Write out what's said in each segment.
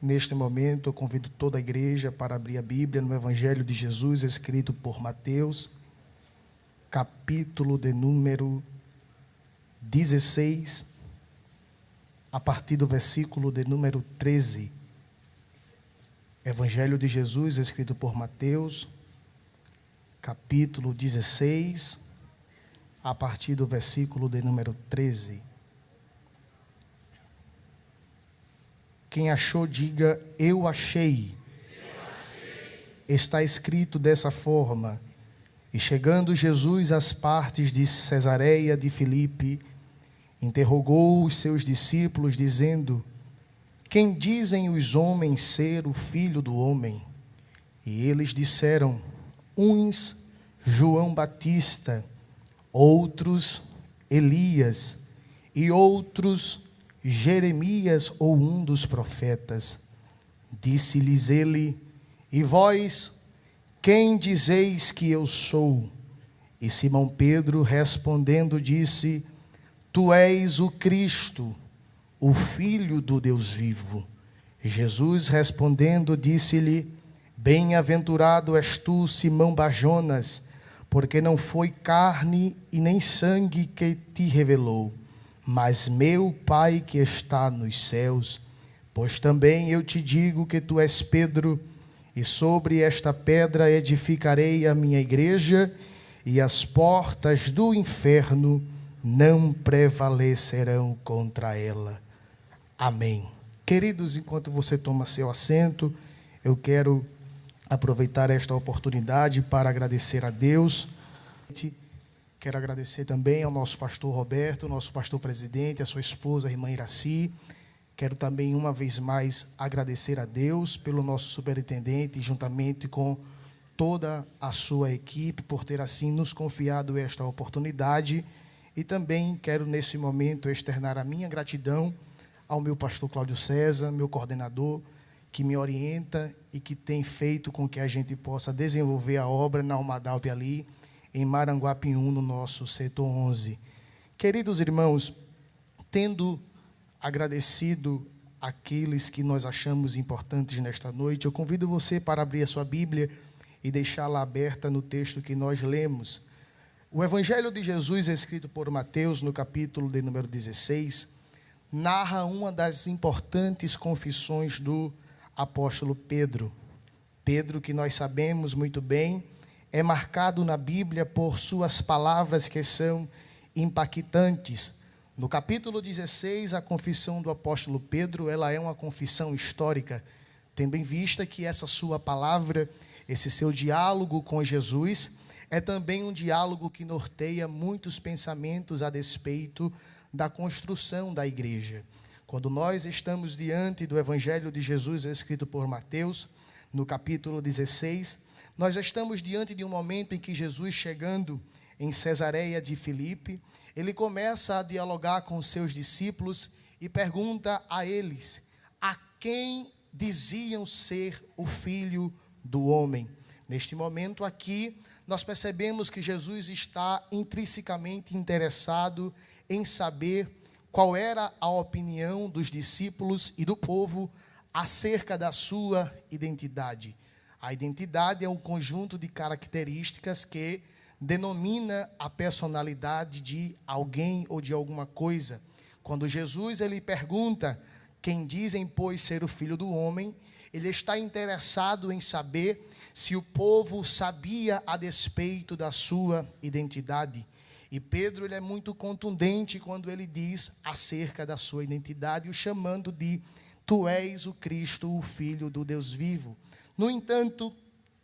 Neste momento, eu convido toda a igreja para abrir a Bíblia no Evangelho de Jesus, escrito por Mateus, capítulo de número 16, a partir do versículo de número 13. Evangelho de Jesus, escrito por Mateus, capítulo 16, a partir do versículo de número 13. Quem achou, diga, eu achei. Está escrito dessa forma: e chegando Jesus às partes de Cesareia de Filipe, interrogou os seus discípulos, dizendo: quem dizem os homens ser o Filho do Homem? E eles disseram: uns João Batista, outros Elias, e outros Jeremias ou um dos profetas. Disse-lhes ele: e vós, quem dizeis que eu sou? E Simão Pedro respondendo disse: tu és o Cristo, o Filho do Deus vivo. Jesus respondendo disse-lhe: bem-aventurado és tu, Simão Barjonas, porque não foi carne e nem sangue que te revelou, mas meu Pai que está nos céus. Pois também eu te digo que tu és Pedro, e sobre esta pedra edificarei a minha igreja, e as portas do inferno não prevalecerão contra ela. Amém. Queridos, enquanto você toma seu assento, eu quero aproveitar esta oportunidade para agradecer a Deus. Quero agradecer também ao nosso pastor Roberto, nosso pastor presidente, a sua esposa, a irmã Iraci. Quero também, uma vez mais, agradecer a Deus pelo nosso superintendente, juntamente com toda a sua equipe, por ter assim nos confiado esta oportunidade. E também quero, nesse momento, externar a minha gratidão ao meu pastor Cláudio César, meu coordenador, que me orienta e que tem feito com que a gente possa desenvolver a obra na Almadalp ali, em Maranguapium, no nosso setor 11. Queridos irmãos, tendo agradecido aqueles que nós achamos importantes nesta noite, eu convido você para abrir a sua Bíblia e deixá-la aberta no texto que nós lemos. O Evangelho de Jesus, escrito por Mateus, no capítulo de número 16, narra uma das importantes confissões do apóstolo Pedro. Pedro, que nós sabemos muito bem, é marcado na Bíblia por suas palavras que são impactantes. No capítulo 16, a confissão do apóstolo Pedro, ela é uma confissão histórica, tendo em vista que essa sua palavra, esse seu diálogo com Jesus, é também um diálogo que norteia muitos pensamentos a despeito da construção da igreja. Quando nós estamos diante do Evangelho de Jesus, escrito por Mateus, no capítulo 16, nós estamos diante de um momento em que Jesus, chegando em Cesareia de Filipe, ele começa a dialogar com os seus discípulos e pergunta a eles: a quem diziam ser o Filho do Homem? Neste momento aqui, nós percebemos que Jesus está intrinsecamente interessado em saber qual era a opinião dos discípulos e do povo acerca da sua identidade. A identidade é um conjunto de características que denomina a personalidade de alguém ou de alguma coisa. Quando Jesus ele pergunta: quem dizem, pois, ser o Filho do Homem? Ele está interessado em saber se o povo sabia a despeito da sua identidade. E Pedro ele é muito contundente quando ele diz acerca da sua identidade, o chamando de: tu és o Cristo, o Filho do Deus vivo. No entanto,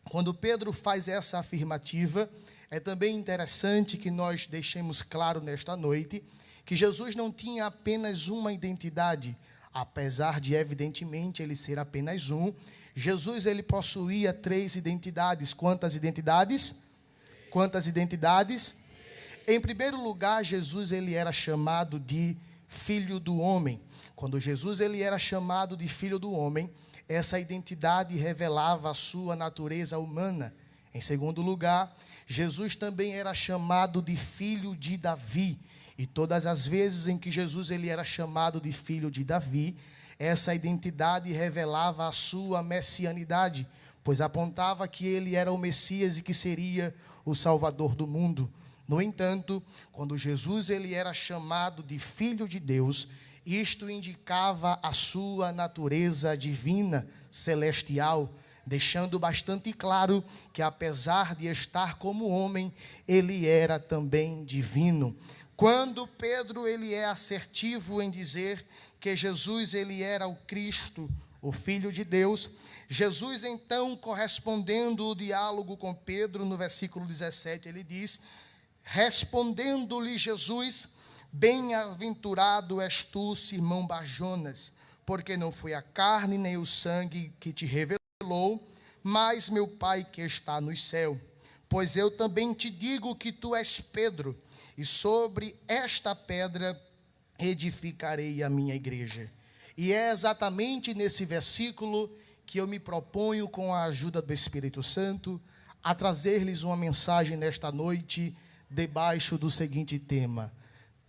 quando Pedro faz essa afirmativa, é também interessante que nós deixemos claro nesta noite que Jesus não tinha apenas uma identidade, apesar de evidentemente ele ser apenas um. Jesus ele possuía 3 identidades. Quantas identidades? Quantas identidades? Em primeiro lugar, Jesus ele era chamado de Filho do Homem. Quando Jesus ele era chamado de Filho do Homem, essa identidade revelava a sua natureza humana. Em segundo lugar, Jesus também era chamado de Filho de Davi. E todas as vezes em que Jesus ele era chamado de Filho de Davi, Essa identidade revelava a sua messianidade, pois apontava que ele era o Messias e que seria o Salvador do mundo. No entanto, quando Jesus ele era chamado de Filho de Deus, isto indicava a sua natureza divina, celestial, deixando bastante claro que apesar de estar como homem, ele era também divino. Quando Pedro ele é assertivo em dizer que Jesus ele era o Cristo, o Filho de Deus, Jesus então, correspondendo o diálogo com Pedro, no versículo 17, ele diz: respondendo-lhe Jesus: bem-aventurado és tu, Simão Bar-Jonas, porque não foi a carne nem o sangue que te revelou, mas meu Pai que está no céu. Pois eu também te digo que tu és Pedro, e sobre esta pedra edificarei a minha igreja. E é exatamente nesse versículo que eu me proponho, com a ajuda do Espírito Santo, a trazer-lhes uma mensagem nesta noite, debaixo do seguinte tema: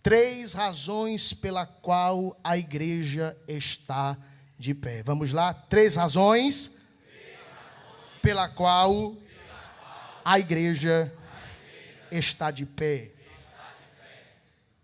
3 razões pela qual a igreja está de pé. Vamos lá? 3 razões pela qual a igreja está de pé.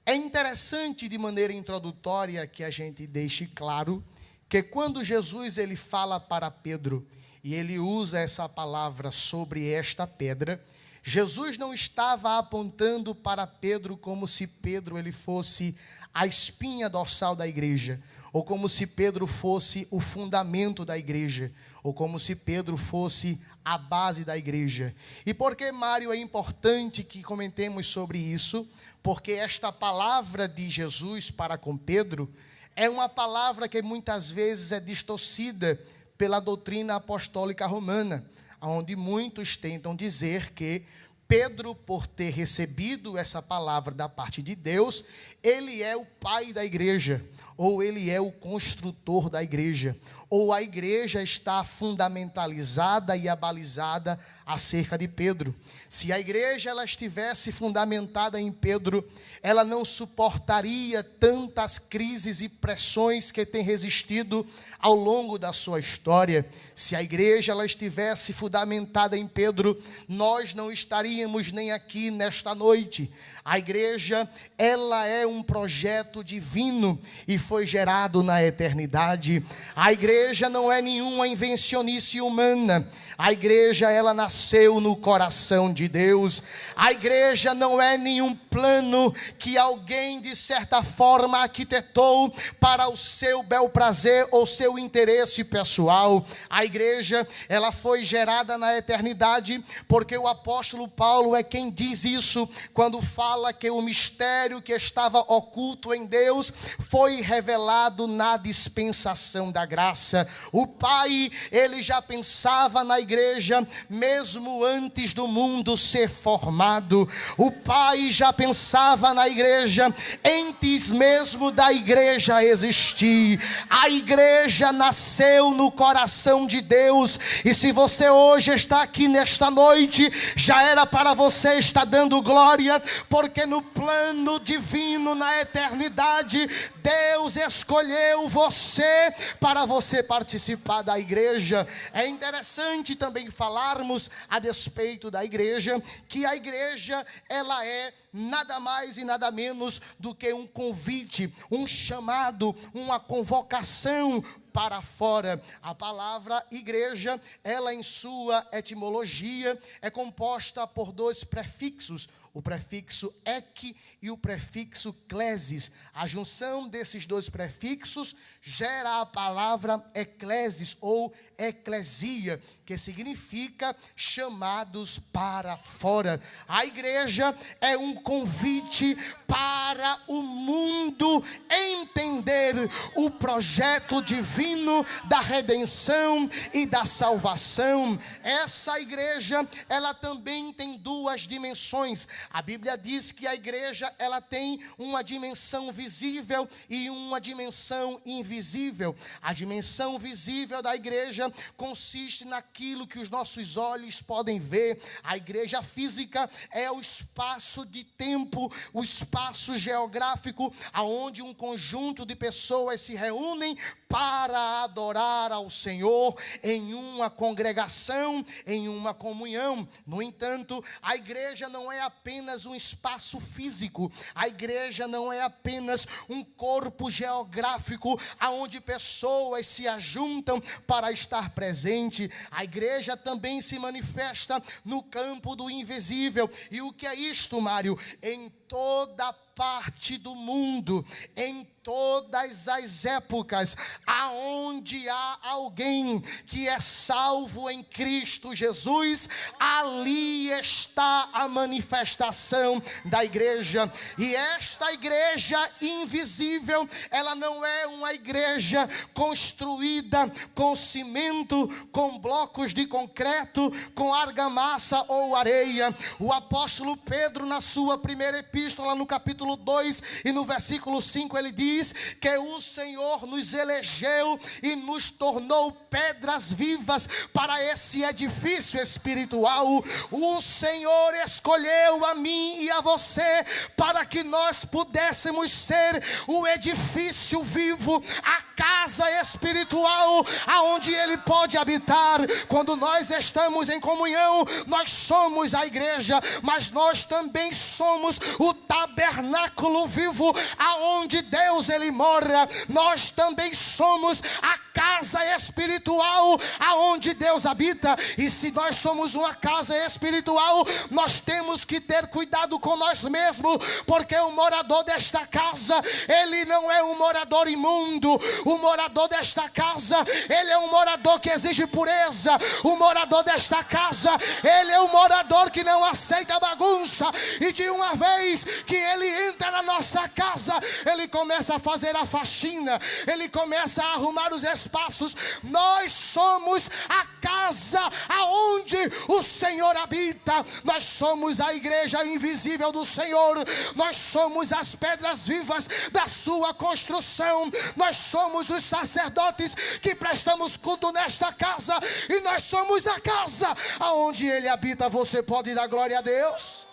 É interessante, de maneira introdutória, que a gente deixe claro que quando Jesus ele fala para Pedro e ele usa essa palavra sobre esta pedra, Jesus não estava apontando para Pedro como se Pedro ele fosse a espinha dorsal da igreja, ou como se Pedro fosse o fundamento da igreja, ou como se Pedro fosse a base da igreja. E por que, Mário, é importante que comentemos sobre isso? Porque esta palavra de Jesus para com Pedro é uma palavra que muitas vezes é distorcida pela doutrina apostólica romana, onde muitos tentam dizer que Pedro, por ter recebido essa palavra da parte de Deus, ele é o pai da igreja, ou ele é o construtor da igreja, ou a igreja está fundamentalizada e abalizada acerca de Pedro. Se a igreja ela estivesse fundamentada em Pedro, ela não suportaria tantas crises e pressões que tem resistido ao longo da sua história. Se a igreja ela estivesse fundamentada em Pedro, nós não estaríamos nem aqui nesta noite. A igreja, ela é um projeto divino e foi gerado na eternidade. A igreja não é nenhuma invencionice humana. A igreja, ela nasceu no coração de Deus. A igreja não é nenhum plano que alguém, de certa forma, arquitetou para o seu bel prazer ou seu interesse pessoal. A igreja, ela foi gerada na eternidade, porque o apóstolo Paulo é quem diz isso, quando fala que o mistério que estava oculto em Deus foi revelado na dispensação da graça. O Pai, ele já pensava na igreja mesmo antes do mundo ser formado. O Pai já pensava na igreja antes mesmo da igreja existir. A igreja nasceu no coração de Deus, e se você hoje está aqui nesta noite, já era para você estar dando glória, porque no plano divino, na eternidade, Deus escolheu você para você participar da igreja. É interessante também falarmos a despeito da igreja, que a igreja, ela é nada mais e nada menos do que um convite, um chamado, uma convocação para fora. A palavra igreja, ela em sua etimologia é composta por 2 prefixos, o prefixo ek e o prefixo klesis. A junção desses 2 prefixos gera a palavra eclesis ou eclesia, que significa chamados para fora. A igreja é um convite para o mundo entender o projeto divino da redenção e da salvação. Essa igreja, ela também tem 2 dimensões. A Bíblia diz que a igreja, ela tem uma dimensão visível e uma dimensão invisível. A dimensão visível da igreja consiste naquilo que os nossos olhos podem ver. A igreja física é o espaço de tempo, o espaço geográfico, aonde um conjunto de pessoas se reúnem para adorar ao Senhor em uma congregação, em uma comunhão. No entanto, a igreja não é apenas um espaço físico, a igreja não é apenas um corpo geográfico aonde pessoas se ajuntam para estar presente. A igreja também se manifesta no campo do invisível. E o que é isto, Mário? Em toda parte do mundo, em todas as épocas, aonde há alguém que é salvo em Cristo Jesus, ali está a manifestação da igreja. E esta igreja invisível, ela não é uma igreja construída com cimento, com blocos de concreto, com argamassa ou areia. O apóstolo Pedro, na sua primeira epístola, no capítulo 2 e no versículo 5, ele diz que o Senhor nos elegeu e nos tornou pedras vivas para esse edifício espiritual. O Senhor escolheu a mim e a você para que nós pudéssemos ser o edifício vivo, a casa espiritual aonde Ele pode habitar. Quando nós estamos em comunhão, nós somos a igreja, mas nós também somos o tabernáculo vivo aonde Deus Ele mora. Nós também somos a casa espiritual aonde Deus habita. E se nós somos uma casa espiritual, nós temos que ter cuidado com nós mesmos, porque o morador desta casa, ele não é um morador imundo. O morador desta casa, ele é um morador que exige pureza. O morador desta casa, ele é um morador que não aceita bagunça. E de uma vez que ele entra na nossa casa, ele começa a fazer a faxina, ele começa a arrumar os espaços. Nós somos a casa aonde o Senhor habita. Nós somos a igreja invisível do Senhor. Nós somos as pedras vivas da sua construção. Nós somos os sacerdotes que prestamos culto nesta casa. E nós somos a casa aonde Ele habita. Você pode dar glória a Deus?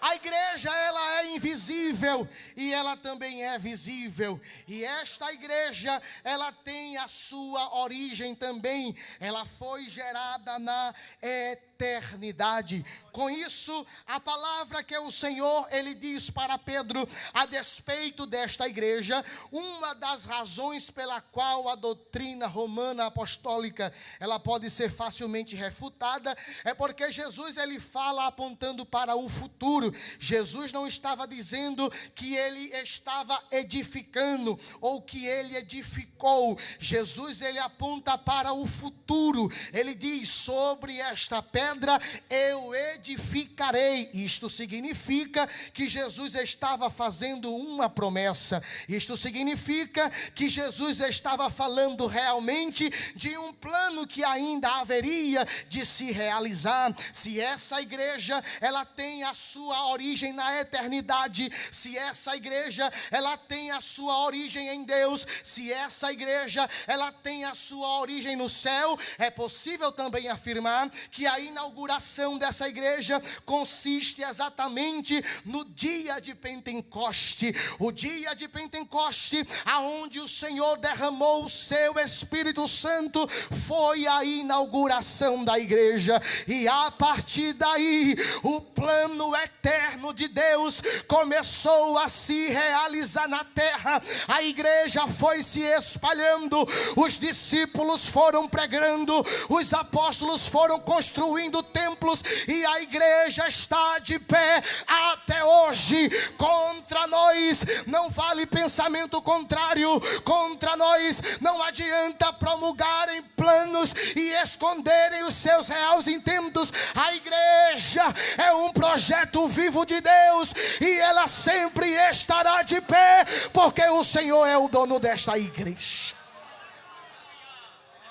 A igreja, ela é invisível e ela também é visível. E esta igreja, ela tem a sua origem também. Ela foi gerada na eternidade. Com isso, a palavra que o Senhor, Ele diz para Pedro, a despeito desta igreja, uma das razões pela qual a doutrina romana apostólica, ela pode ser facilmente refutada, é porque Jesus, Ele fala apontando para o futuro. Jesus não estava dizendo que Ele estava edificando ou que Ele edificou. Jesus, Ele aponta para o futuro. Ele diz: sobre esta pedra eu edificarei. Isto significa que Jesus estava fazendo uma promessa. Isto significa que Jesus estava falando realmente de um plano que ainda haveria de se realizar. Se essa igreja, ela tem a sua origem na eternidade, se essa igreja, ela tem a sua origem em Deus, se essa igreja, ela tem a sua origem no céu, é possível também afirmar que a inauguração dessa igreja consiste exatamente no dia de Pentecoste. O dia de Pentecoste, aonde o Senhor derramou o seu Espírito Santo, foi a inauguração da igreja. E a partir daí, o plano eterno de Deus começou a se realizar na terra. A igreja foi se espalhando, os discípulos foram pregando, os apóstolos foram construindo templos, e a igreja está de pé até hoje. Contra nós não vale pensamento contrário, contra nós não adianta promulgarem planos e esconderem os seus reais intentos. A igreja é um projeto vivo de Deus e ela sempre estará de pé, porque o Senhor é o dono desta igreja.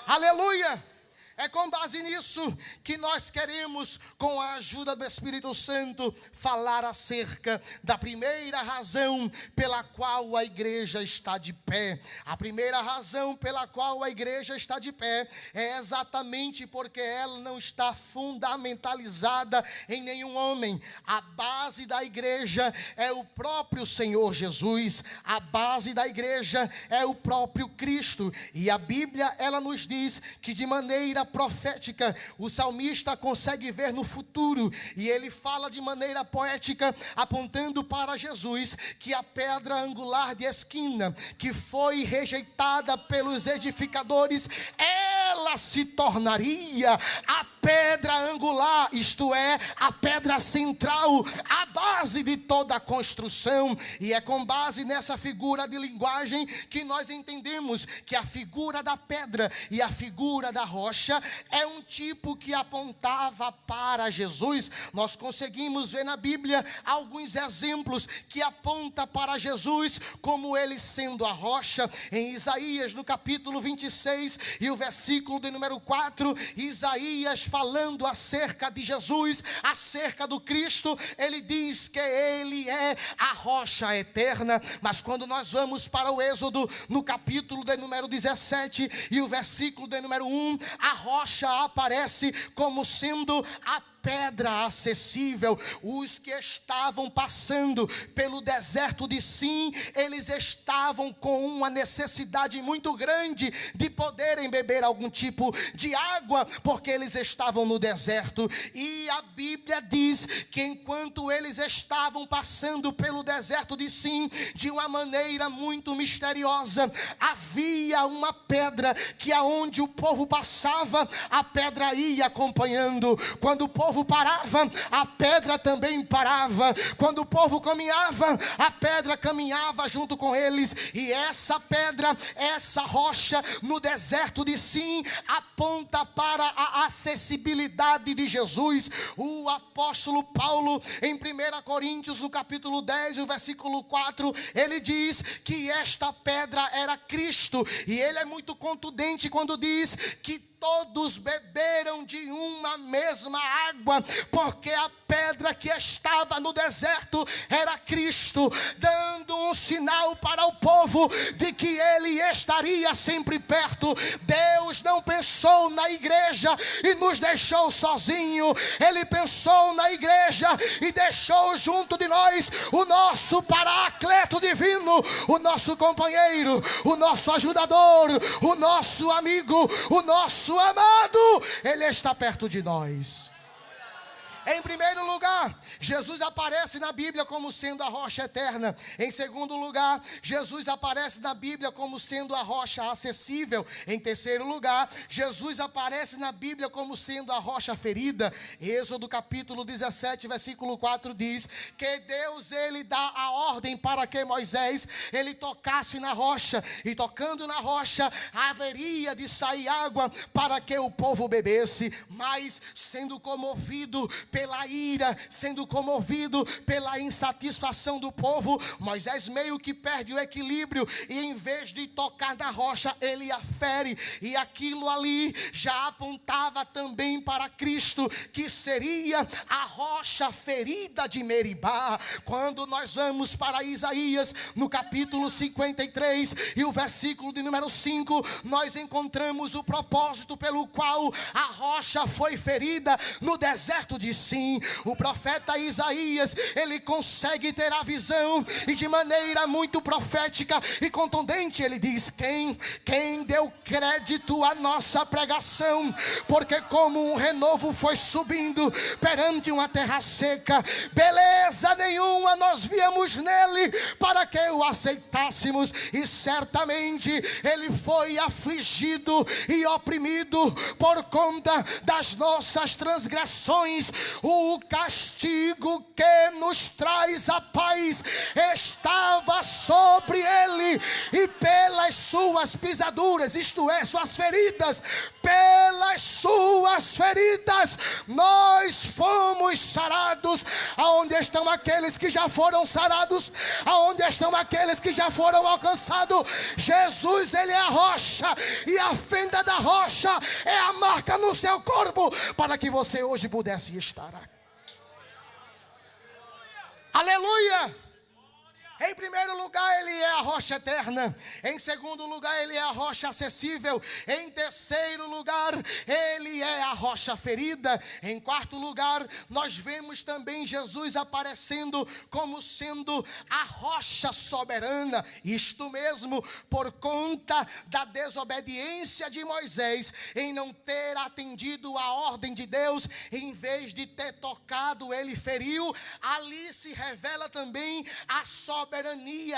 Aleluia! É com base nisso que nós queremos, com a ajuda do Espírito Santo, falar acerca da primeira razão pela qual a igreja está de pé. A primeira razão pela qual a igreja está de pé é exatamente porque ela não está fundamentalizada em nenhum homem. A base da igreja é o próprio Senhor Jesus. A base da igreja é o próprio Cristo. E a Bíblia, ela nos diz que de maneira profética, o salmista consegue ver no futuro, e ele fala de maneira poética, apontando para Jesus, que a pedra angular de esquina, que foi rejeitada pelos edificadores, ela se tornaria a pedra angular, isto é, a pedra central, a base de toda a construção. E é com base nessa figura de linguagem que nós entendemos que a figura da pedra e a figura da rocha é um tipo que apontava para Jesus. Nós conseguimos ver na Bíblia alguns exemplos que apontam para Jesus como ele sendo a rocha. Em Isaías, no capítulo 26 e o versículo de número 4, Isaías falando acerca de Jesus, acerca do Cristo, ele diz que ele é a rocha eterna. Mas quando nós vamos para o Êxodo, no capítulo de número 17 e o versículo de número 1, a rocha aparece como sendo a pedra acessível. Os que estavam passando pelo deserto de Sim, eles estavam com uma necessidade muito grande de poderem beber algum tipo de água, porque eles estavam no deserto. E a Bíblia diz que enquanto eles estavam passando pelo deserto de Sim, de uma maneira muito misteriosa, havia uma pedra que aonde o povo passava, a pedra ia acompanhando. Quando o povo parava, a pedra também parava. Quando o povo caminhava, a pedra caminhava junto com eles. E essa pedra, essa rocha no deserto de Sim, aponta para a acessibilidade de Jesus. O apóstolo Paulo, em 1 Coríntios, no capítulo 10, o versículo 4, ele diz que esta pedra era Cristo. E ele é muito contundente quando diz que todos beberam de uma mesma água, porque a pedra que estava no deserto era Cristo, dando um sinal para o povo de que ele estaria sempre perto. Deus não pensou na igreja e nos deixou sozinho. Ele pensou na igreja e deixou junto de nós o nosso Paracleto divino, o nosso companheiro, o nosso ajudador, o nosso amigo, o nosso amado. Ele está perto de nós. Em primeiro lugar, Jesus aparece na Bíblia como sendo a rocha eterna. Em segundo lugar, Jesus aparece na Bíblia como sendo a rocha acessível. Em terceiro lugar, Jesus aparece na Bíblia como sendo a rocha ferida. Êxodo capítulo 17, versículo 4 diz que Deus, ele dá a ordem para que Moisés, ele tocasse na rocha, e tocando na rocha, haveria de sair água para que o povo bebesse. Mas sendo comovido pela ira, sendo comovido pela insatisfação do povo, Moisés meio que perde o equilíbrio, e em vez de tocar na rocha, ele a fere. E aquilo ali já apontava também para Cristo, que seria a rocha ferida de Meribá. Quando nós vamos para Isaías, no capítulo 53 e o versículo de número 5, nós encontramos o propósito pelo qual a rocha foi ferida no deserto de Sim. O profeta Isaías, ele consegue ter a visão, e de maneira muito profética e contundente ele diz: quem deu crédito à nossa pregação? Porque como um renovo foi subindo perante uma terra seca, beleza nenhuma nós víamos nele para que o aceitássemos, e certamente ele foi afligido e oprimido por conta das nossas transgressões, o castigo que nos traz a paz estava sobre ele, e pelas suas pisaduras, isto é, suas feridas, pelas suas feridas nós fomos sarados. Aonde estão aqueles que já foram sarados? Aonde estão aqueles que já foram alcançados? Jesus, ele é a rocha, e a fenda da rocha é a marca no seu corpo, para que você hoje pudesse estar aqui. Aleluia! Em primeiro lugar, ele é a rocha eterna. Em segundo lugar, ele é a rocha acessível. Em terceiro lugar, ele é a rocha ferida. Em quarto lugar, nós vemos também Jesus aparecendo como sendo a rocha soberana. Isto mesmo, por conta da desobediência de Moisés em não ter atendido a ordem de Deus, em vez de ter tocado, ele feriu. Ali se revela também a soberania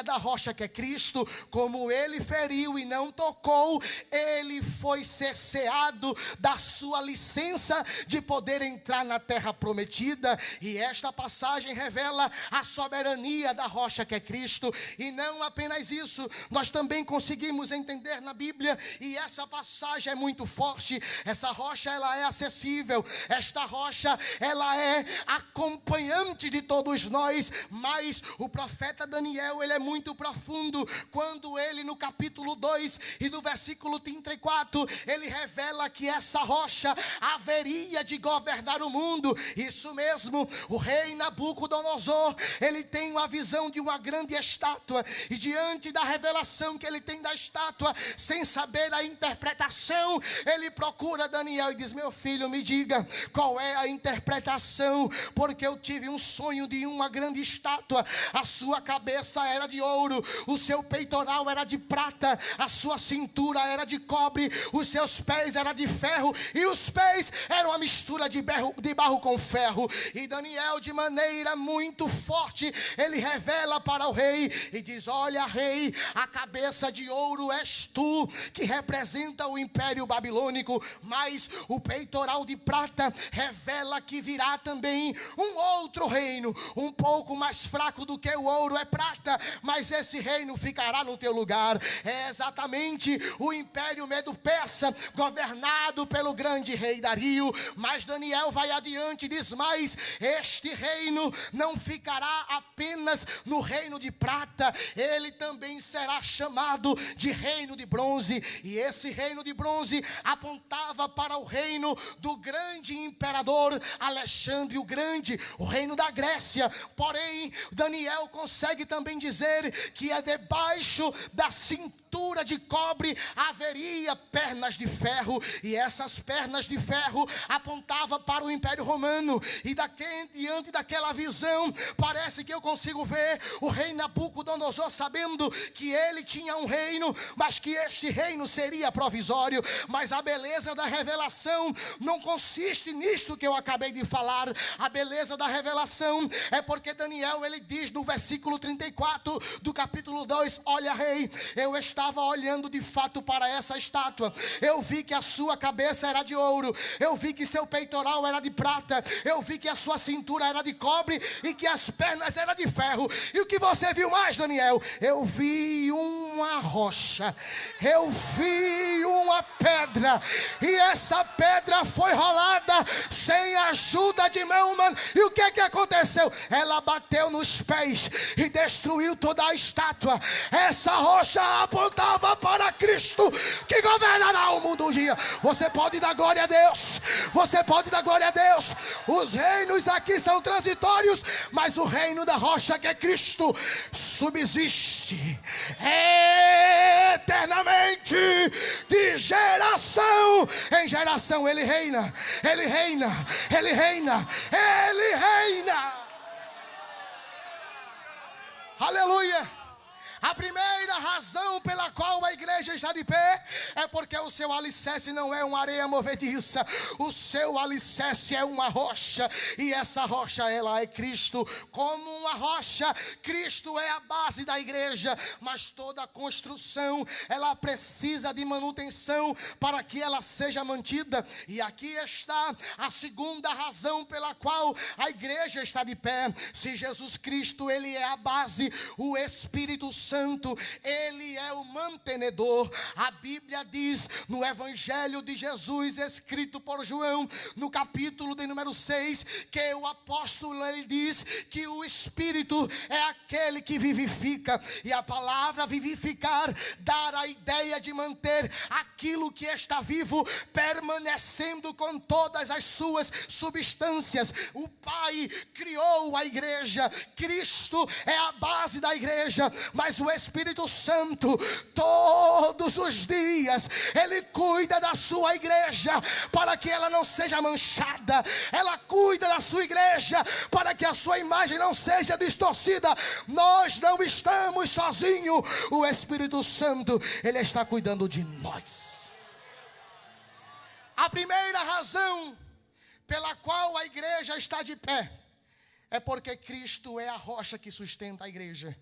da rocha que é Cristo. Como ele feriu e não tocou, ele foi cerceado da sua licença de poder entrar na terra prometida. E esta passagem revela a soberania da rocha que é Cristo. E não apenas isso, nós também conseguimos entender na Bíblia, e essa passagem é muito forte. Essa rocha, ela é acessível. Esta rocha, ela é acompanhante de todos nós. Mas o profeta Daniel, ele é muito profundo, quando ele no capítulo 2 e no versículo 34, ele revela que essa rocha haveria de governar o mundo. Isso mesmo, o rei Nabucodonosor, ele tem uma visão de uma grande estátua, e diante da revelação que ele tem da estátua, sem saber a interpretação, ele procura Daniel e diz: meu filho, me diga qual é a interpretação, porque eu tive um sonho de uma grande estátua. A sua cabeça era de ouro, o seu peitoral era de prata, a sua cintura era de cobre, os seus pés eram de ferro, e os pés eram uma mistura de barro com ferro. E Daniel, de maneira muito forte, ele revela para o rei e diz: olha, rei, a cabeça de ouro és tu, que representa o império babilônico, mas o peitoral de prata revela que virá também um outro reino, um pouco mais fraco do que o ouro é prata, mas esse reino ficará no teu lugar. É exatamente o império Medo-Persa, governado pelo grande rei Dario. Mas Daniel vai adiante e diz: mas este reino não ficará apenas no reino de prata, ele também será chamado de reino de bronze. E esse reino de bronze apontava para o reino do grande imperador Alexandre o Grande, o reino da Grécia. Porém, Daniel consegue também dizer que é debaixo da cintura de cobre haveria pernas de ferro, e essas pernas de ferro apontavam para o Império Romano. E diante daquela visão, parece que eu consigo ver o rei Nabucodonosor sabendo que ele tinha um reino, mas que este reino seria provisório. Mas a beleza da revelação não consiste nisto que eu acabei de falar. A beleza da revelação é porque Daniel, ele diz no versículo 34 do capítulo 2: olha, rei, eu estava olhando de fato para essa estátua, eu vi que a sua cabeça era de ouro, eu vi que seu peitoral era de prata, eu vi que a sua cintura era de cobre e que as pernas eram de ferro. E o que você viu mais, Daniel? Eu vi uma rocha, eu vi uma pedra, e essa pedra foi rolada sem ajuda de mão humana. E o que aconteceu? Ela bateu nos pés e destruiu toda a estátua. Essa rocha apontava para Cristo, que governará o mundo um dia. Você pode dar glória a Deus, você pode dar glória a Deus. Os reinos aqui são transitórios, mas o reino da rocha, que é Cristo, subsiste eternamente, de geração em geração. Ele reina, ele reina, ele reina, ele reina. Aleluia. A primeira razão pela qual a igreja está de pé é porque o seu alicerce não é uma areia movediça. O seu alicerce é uma rocha, e essa rocha, ela é Cristo. Como uma rocha, Cristo é a base da igreja, mas toda construção, ela precisa de manutenção para que ela seja mantida. E aqui está a segunda razão pela qual a igreja está de pé. Se Jesus Cristo, ele é a base, o Espírito Santo, ele é o mantenedor. A Bíblia diz no Evangelho de Jesus, escrito por João, no capítulo de número 6, que o apóstolo, ele diz que o Espírito é aquele que vivifica, e a palavra vivificar dá a ideia de manter aquilo que está vivo, permanecendo com todas as suas substâncias. O Pai criou a igreja, Cristo é a base da igreja, mas o Espírito Santo, todos os dias, ele cuida da sua igreja, para que ela não seja manchada. Ela cuida da sua igreja, para que a sua imagem não seja distorcida. Nós não estamos sozinhos. O Espírito Santo, ele está cuidando de nós. A primeira razão pela qual a igreja está de pé é porque Cristo é a rocha que sustenta a igreja.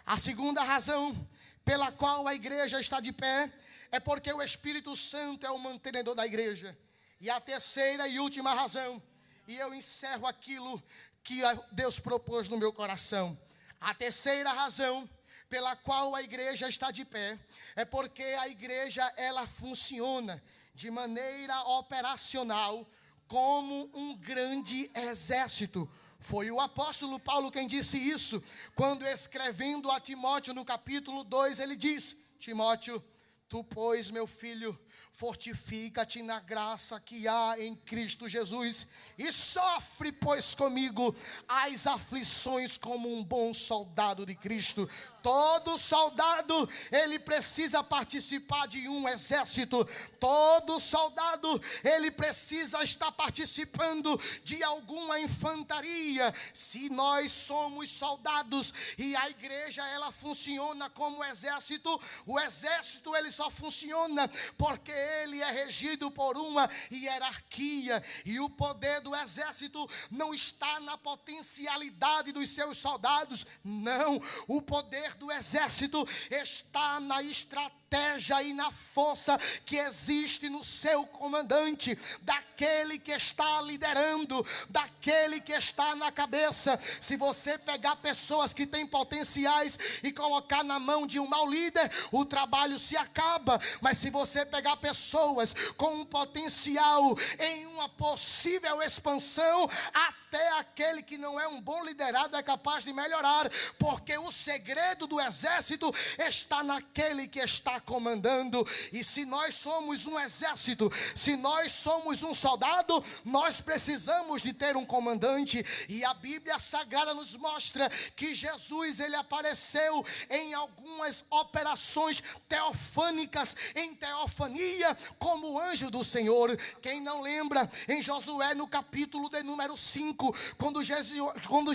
A segunda razão pela qual a igreja está de pé é porque o Espírito Santo é o mantenedor da igreja. E a terceira e última razão, e eu encerro aquilo que Deus propôs no meu coração. A terceira razão pela qual a igreja está de pé é porque a igreja, ela funciona de maneira operacional como um grande exército. Foi o apóstolo Paulo quem disse isso, quando escrevendo a Timóteo no capítulo 2, ele diz: Timóteo, tu, pois, meu filho, fortifica-te na graça que há em Cristo Jesus, e sofre, pois, comigo as aflições como um bom soldado de Cristo. Todo soldado, ele precisa participar de um exército. Todo soldado, ele precisa estar participando de alguma infantaria. Se nós somos soldados e a igreja, ela funciona como exército, o exército, ele só funciona porque ele é regido por uma hierarquia. E o poder do exército não está na potencialidade dos seus soldados, não. O poder do exército está na estratégia e na força que existe no seu comandante, daquele que está liderando, daquele que está na cabeça. Se você pegar pessoas que têm potenciais e colocar na mão de um mau líder, o trabalho se acaba. Mas se você pegar pessoas com um potencial em uma possível expansão, até aquele que não é um bom liderado é capaz de melhorar, porque o segredo do exército está naquele que está comandando. E se nós somos um exército, se nós somos um soldado, nós precisamos de ter um comandante. E a Bíblia Sagrada nos mostra que Jesus, ele apareceu em algumas operações teofânicas, em teofania, como anjo do Senhor. Quem não lembra, em Josué no capítulo de número 5, quando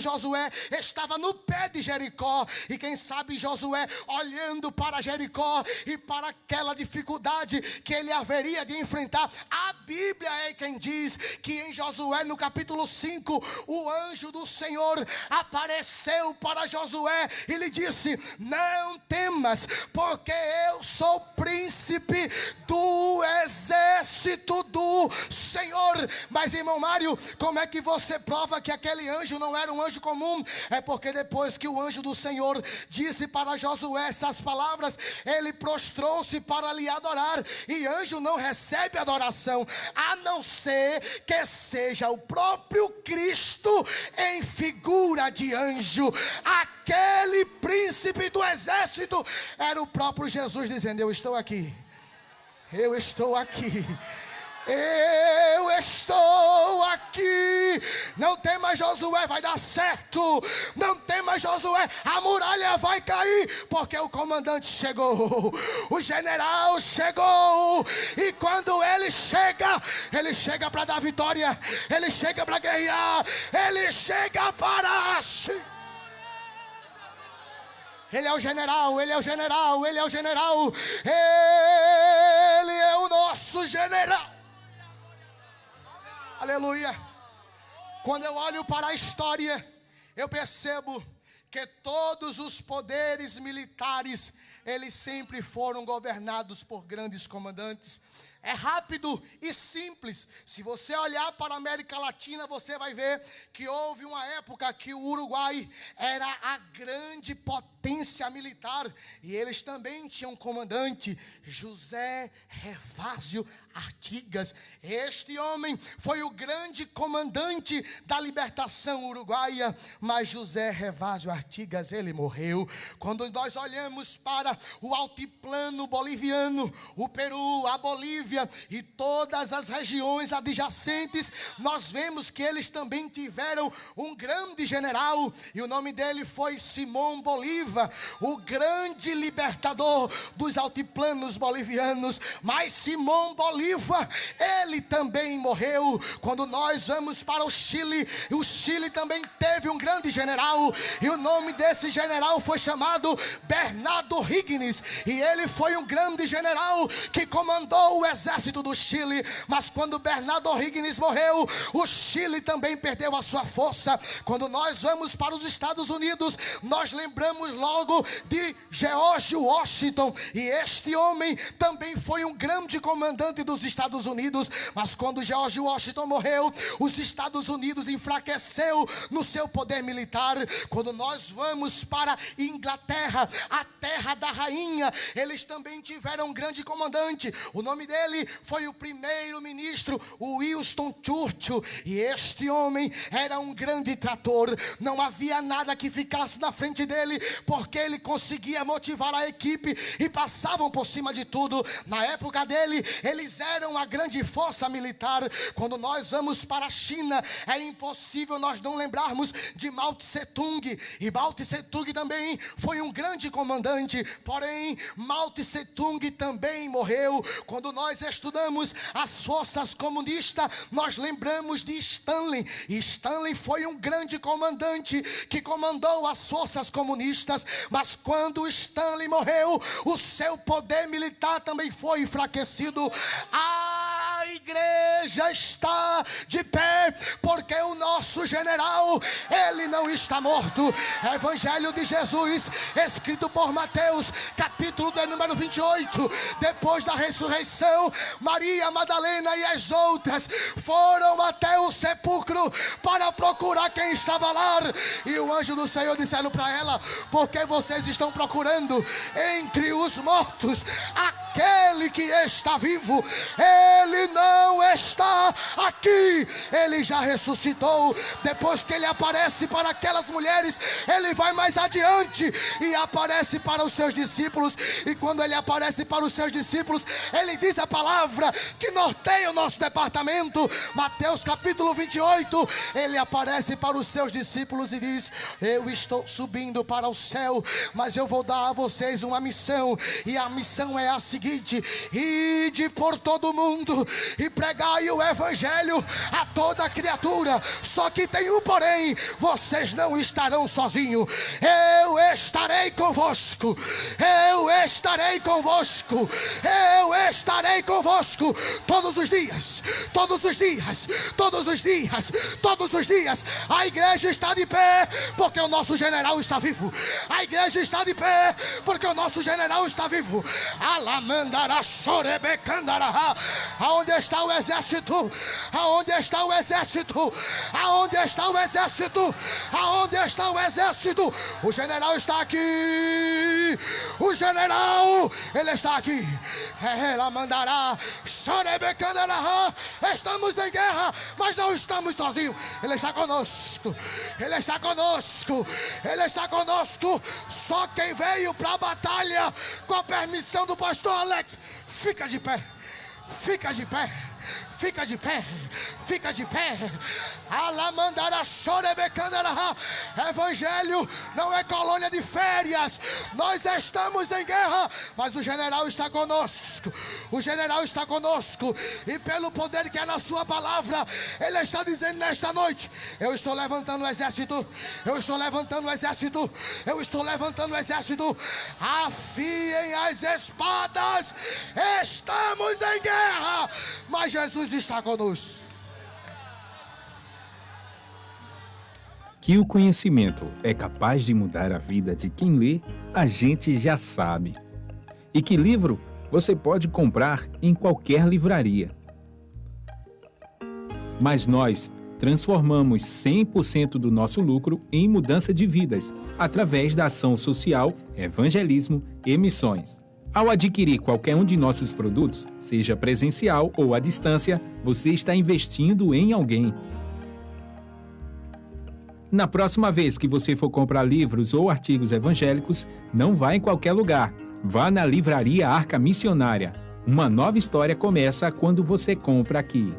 Josué estava no pé de Jericó, e quem sabe Josué olhando para Jericó e para aquela dificuldade que ele haveria de enfrentar, a Bíblia é quem diz que em Josué no capítulo 5, o anjo do Senhor apareceu para Josué e lhe disse: não temas, porque eu sou príncipe do exército do Senhor. Mas, irmão Mário, como é que você prova que aquele anjo não era um anjo comum? É porque depois que o anjo do Senhor disse para Josué essas palavras, ele prostrou-se para lhe adorar. E anjo não recebe adoração, a não ser que seja o próprio Cristo em figura de anjo. Aquele príncipe do exército era o próprio Jesus dizendo: eu estou aqui, eu estou aqui, eu estou aqui. Não tema, Josué, vai dar certo. Não tema, Josué, a muralha vai cair, porque o comandante chegou, o general chegou. E quando ele chega para dar vitória, ele chega para guerrear, ele chega para Ele é o general, Ele é o general, Ele é o general. Ele é o nosso general. Aleluia. Quando eu olho para a história, eu percebo que todos os poderes militares, eles sempre foram governados por grandes comandantes. É rápido e simples. Se você olhar para a América Latina, você vai ver que houve uma época que o Uruguai era a grande potência militar. E eles também tinham um comandante, José Gervásio Artigas. Este homem foi o grande comandante da libertação uruguaia. Mas José Gervásio Artigas, ele morreu. Quando nós olhamos para o altiplano boliviano, o Peru, a Bolívia e todas as regiões adjacentes, nós vemos que eles também tiveram um grande general, e o nome dele foi Simão Bolívar, o grande libertador dos altiplanos bolivianos. Mas Simão Bolívar, ele também morreu. Quando nós vamos para o Chile também teve um grande general, e o nome desse general foi chamado Bernardo Higgins, e ele foi um grande general que comandou o exército do Chile. Mas quando Bernardo Higgins morreu, o Chile também perdeu a sua força. Quando nós vamos para os Estados Unidos, nós lembramos logo de George Washington, e este homem também foi um grande comandante dos Estados Unidos. Mas quando George Washington morreu, os Estados Unidos enfraqueceu no seu poder militar. Quando nós vamos para Inglaterra, a terra da rainha, eles também tiveram um grande comandante. O nome dele foi o primeiro-ministro Winston Churchill, e este homem era um grande trator. Não havia nada que ficasse na frente dele, porque ele conseguia motivar a equipe e passavam por cima de tudo. Na época dele, eles eram a grande força militar. Quando nós vamos para a China, é impossível nós não lembrarmos de Mao Tse Tung, e Mao Tse Tung também foi um grande comandante. Porém, Mao Tse Tung também morreu. Quando nós estudamos as forças comunistas, nós lembramos de Stalin, e Stalin foi um grande comandante que comandou as forças comunistas. Mas quando Stalin morreu, o seu poder militar também foi enfraquecido. A igreja está de pé, porque o nosso general, ele não está morto. Evangelho de Jesus, escrito por Mateus, capítulo de número 28. Depois da ressurreição, Maria Madalena e as outras foram até o sepulcro para procurar quem estava lá. E o anjo do Senhor disseram para ela: porque vocês estão procurando entre os mortos aquele que está vivo? Ele não está aqui, ele já ressuscitou. Depois que ele aparece para aquelas mulheres, ele vai mais adiante e aparece para os seus discípulos. E quando ele aparece para os seus discípulos, ele diz a palavra que norteia o nosso departamento. Mateus capítulo 28, ele aparece para os seus discípulos e diz: eu estou subindo para o céu, mas eu vou dar a vocês uma missão, e a missão é a seguinte: ide por todo o mundo e pregai o evangelho a toda criatura. Só que tem um porém: vocês não estarão sozinhos, eu estarei convosco, eu estarei convosco, eu estarei convosco todos os dias, todos os dias, todos os dias, todos os dias. A igreja está de pé porque o nosso general está vivo. A igreja está de pé porque o nosso general está vivo. Alamandará sorebecandaraha. Aonde está o exército? Aonde está o exército? Aonde está o exército? Aonde está o exército? O general está aqui. O general, ele está aqui. Ela mandará sorebecandaraha. Estamos em guerra, mas não estamos sozinhos. Ele está conosco. Ele está conosco. Ele está conosco. Só quem veio para a batalha, com a permissão do pastor Alex, fica de pé. Fica de pé. Fica de pé, fica de pé. Alamandara chorebecandara. Evangelho não é colônia de férias. Nós estamos em guerra, mas o general está conosco. O general está conosco. E pelo poder que é na sua palavra, ele está dizendo nesta noite: eu estou levantando o exército. Eu estou levantando o exército. Eu estou levantando o exército. Afiem as espadas. Estamos em guerra, mas Jesus está conosco. Que o conhecimento é capaz de mudar a vida de quem lê, a gente já sabe. E que livro você pode comprar em qualquer livraria. Mas nós transformamos 100% do nosso lucro em mudança de vidas, através da ação social, evangelismo e missões. Ao adquirir qualquer um de nossos produtos, seja presencial ou à distância, você está investindo em alguém. Na próxima vez que você for comprar livros ou artigos evangélicos, não vá em qualquer lugar. Vá na Livraria Arca Missionária. Uma nova história começa quando você compra aqui.